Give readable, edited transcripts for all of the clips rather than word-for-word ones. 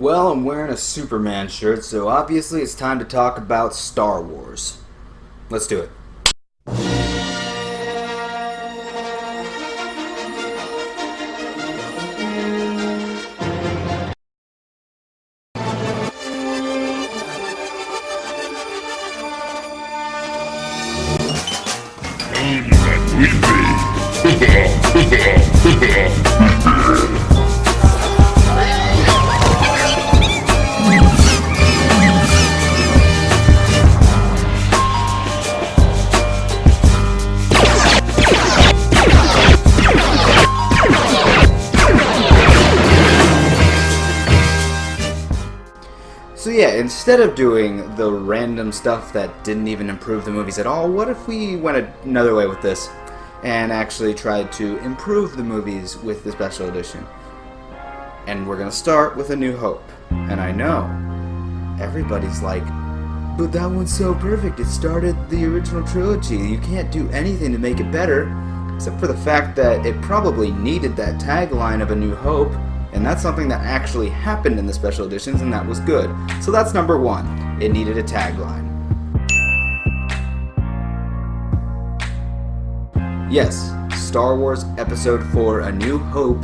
Well, I'm wearing a Superman shirt, so obviously it's time to talk about Star Wars. Let's do it. So yeah, instead of doing the random stuff that didn't even improve the movies at all, what if we went another way with this and actually tried to improve the movies with the special edition? And we're gonna start with A New Hope. And I know, everybody's like, but that one's so perfect, it started the original trilogy, you can't do anything to make it better, except for the fact that it probably needed that tagline of A New Hope. And that's something that actually happened in the special editions, and that was good. So that's number one. It needed a tagline. Yes, Star Wars Episode 4 A New Hope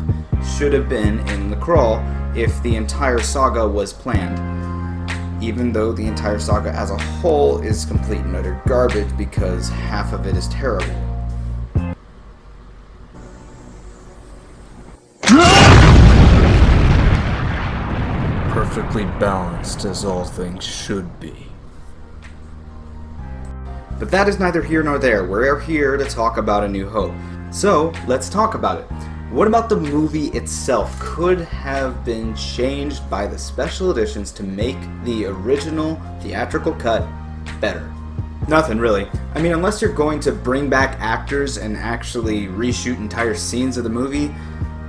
should have been in the crawl if the entire saga was planned. Even though the entire saga as a whole is complete and utter garbage because half of it is terrible. Perfectly balanced as all things should be. But that is neither here nor there. We're here to talk about A New Hope. So, let's talk about it. What about the movie itself could have been changed by the special editions to make the original theatrical cut better? Nothing really. I mean, unless you're going to bring back actors and actually reshoot entire scenes of the movie,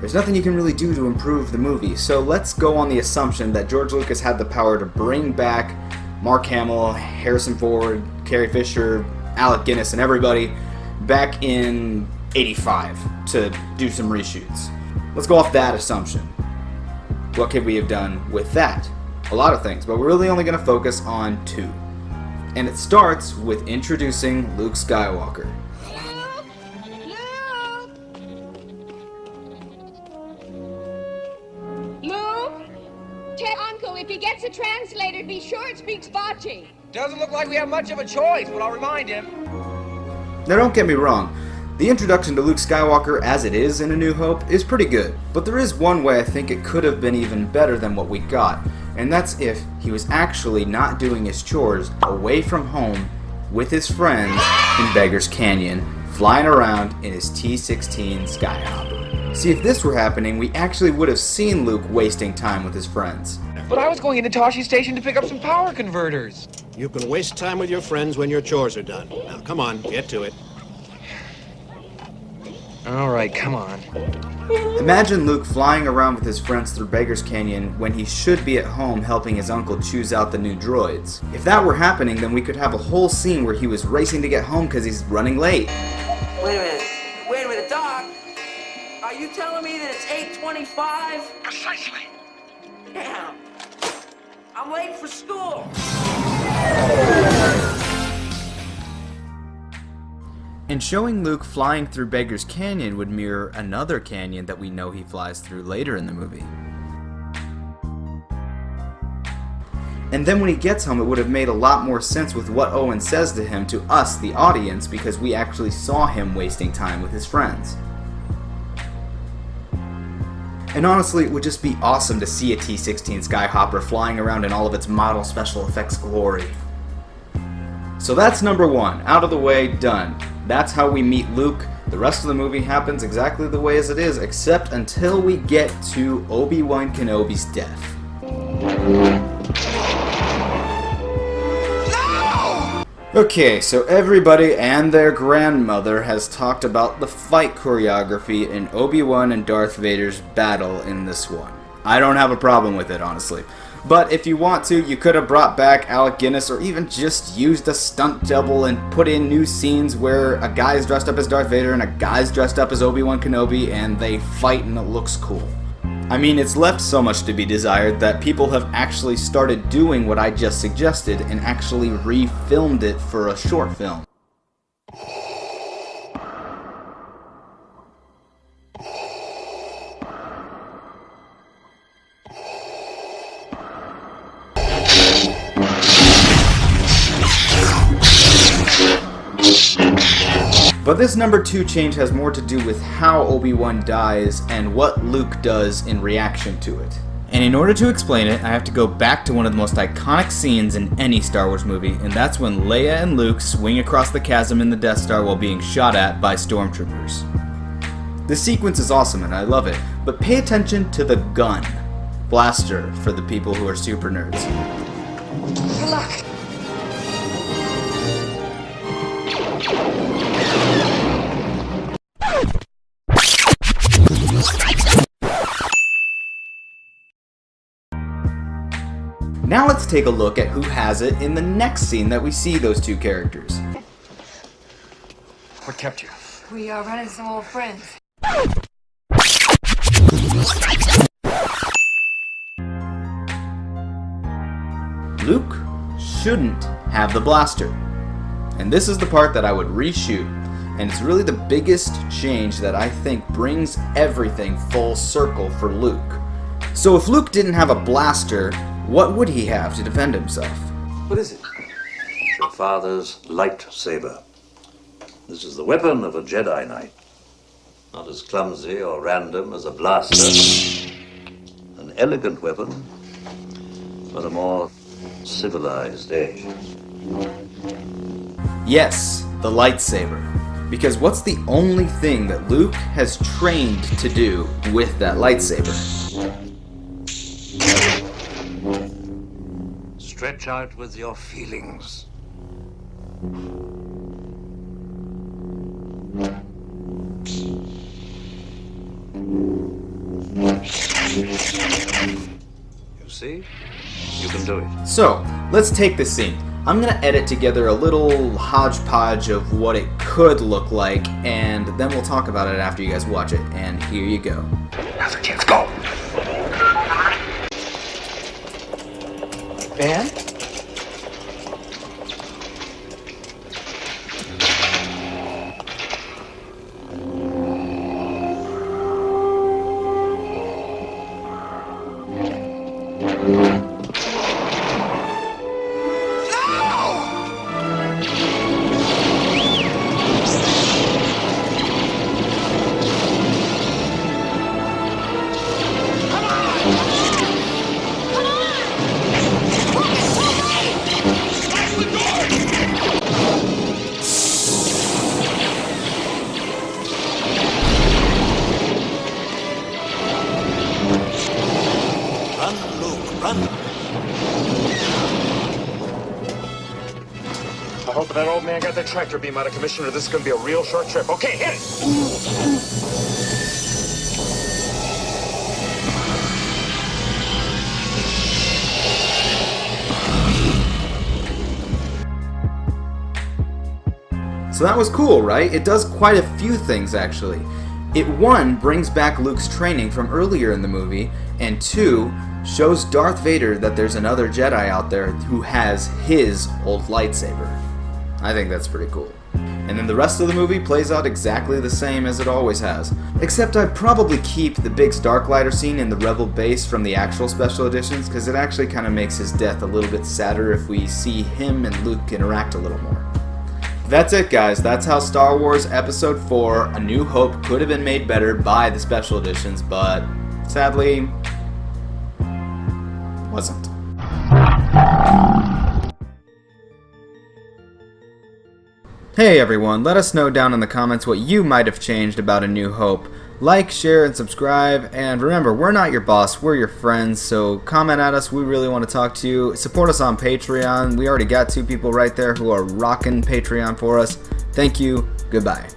there's nothing you can really do to improve the movie. So let's go on the assumption that George Lucas had the power to bring back Mark Hamill, Harrison Ford, Carrie Fisher, Alec Guinness, and everybody back in '85 to do some reshoots. Let's go off that assumption. What could we have done with that? A lot of things, but we're really only going to focus on two. And it starts with introducing Luke Skywalker. If he gets a translator, be sure it speaks Bocce. Doesn't look like we have much of a choice, but I'll remind him. Now don't get me wrong, the introduction to Luke Skywalker as it is in A New Hope is pretty good, but there is one way I think it could have been even better than what we got, and that's if he was actually not doing his chores away from home with his friends in Beggar's Canyon, flying around in his T-16 Skyhopper. See, if this were happening, we actually would have seen Luke wasting time with his friends. But I was going into Toshi Station to pick up some power converters. You can waste time with your friends when your chores are done. Now, come on, get to it. All right, come on. Imagine Luke flying around with his friends through Beggar's Canyon when he should be at home helping his uncle choose out the new droids. If that were happening, then we could have a whole scene where he was racing to get home because he's running late. Wait a minute, Doc. Are you telling me that it's 8:25? Precisely. Damn. I'm late for school. And showing Luke flying through Beggar's Canyon would mirror another canyon that we know he flies through later in the movie. And then when he gets home, it would have made a lot more sense with what Owen says to him, to us, the audience, because we actually saw him wasting time with his friends. And honestly, it would just be awesome to see a T-16 Skyhopper flying around in all of its model special effects glory. So that's number one, out of the way, done. That's how we meet Luke. The rest of the movie happens exactly the way as it is, except until we get to Obi-Wan Kenobi's death. Okay, so everybody and their grandmother has talked about the fight choreography in Obi-Wan and Darth Vader's battle in this one. I don't have a problem with it, honestly. But if you want to, you could have brought back Alec Guinness or even just used a stunt double and put in new scenes where a guy's dressed up as Darth Vader and a guy's dressed up as Obi-Wan Kenobi and they fight and it looks cool. I mean, it's left so much to be desired that people have actually started doing what I just suggested and actually refilmed it for a short film. But this number 2 change has more to do with how Obi-Wan dies and what Luke does in reaction to it. And in order to explain it, I have to go back to one of the most iconic scenes in any Star Wars movie, and that's when Leia and Luke swing across the chasm in the Death Star while being shot at by stormtroopers. This sequence is awesome and I love it, but pay attention to the gun. Blaster for the people who are super nerds. Good luck. Now let's take a look at who has it in the next scene that we see those two characters. What kept you? We are running some old friends. Luke shouldn't have the blaster. And this is the part that I would reshoot. And it's really the biggest change that I think brings everything full circle for Luke. So if Luke didn't have a blaster, what would he have to defend himself? What is it? Your father's lightsaber. This is the weapon of a Jedi Knight. Not as clumsy or random as a blaster. An elegant weapon for a more civilized age. Yes, the lightsaber. Because what's the only thing that Luke has trained to do with that lightsaber? Stretch out with your feelings. You see? You can do it. So, let's take this scene. I'm gonna edit together a little hodgepodge of what it could look like, and then we'll talk about it after you guys watch it. And here you go. Now's our chance. Go! Ben? Run, Luke, run. I hope that old man got the tractor beam out of commission or this is gonna be a real short trip. Okay, hit it! So that was cool, right? It does quite a few things, actually. It, 1, brings back Luke's training from earlier in the movie, and 2, shows Darth Vader that there's another Jedi out there who has his old lightsaber. I think that's pretty cool. And then the rest of the movie plays out exactly the same as it always has. Except I'd probably keep the big Starklighter scene in the Rebel base from the actual special editions, because it actually kind of makes his death a little bit sadder if we see him and Luke interact a little more. That's it, guys. That's how Star Wars Episode 4 A New Hope could have been made better by the special editions, but sadly, wasn't. Hey everyone, let us know down in the comments what you might have changed about A New Hope. Like, share, and subscribe, and remember, we're not your boss, we're your friends, so comment at us, we really want to talk to you. Support us on Patreon, we already got 2 people right there who are rocking Patreon for us. Thank you, goodbye.